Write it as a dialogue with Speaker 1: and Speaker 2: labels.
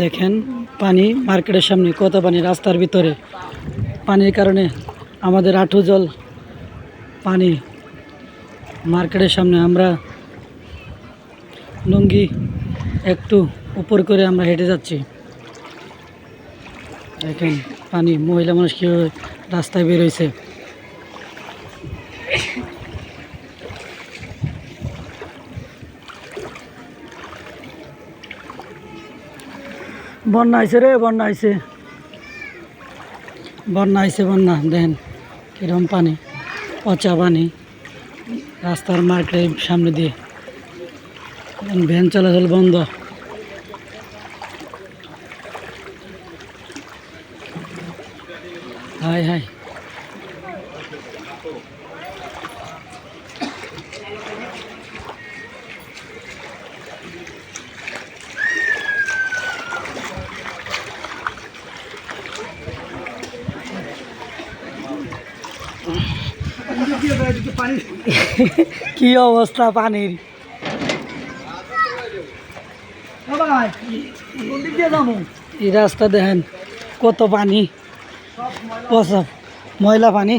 Speaker 1: দেখেন পানি মার্কেটের সামনে কত পানি রাস্তার ভিতরে পানির কারণে আমাদের আঁঠু জল পানি মার্কেটের সামনে আমরা লুঙ্গি একটু উপর করে আমরা হেঁটে যাচ্ছি। দেখেন পানি মহিলা মানুষ কীভাবে রাস্তায় বের হয়েছে। বন্যা আইছে রে, বন্যা আইছে, বন্যা আইছে, বন্যা দেখেন কিরকম পানি, পচা পানি রাস্তার মার্কেটের সামনে দিয়ে। ভ্যান চলাচল বন্ধ। হাই হাই কি অবস্থা পানির। এই রাস্তা দেখেন কত পানি, পচা ময়লা পানি।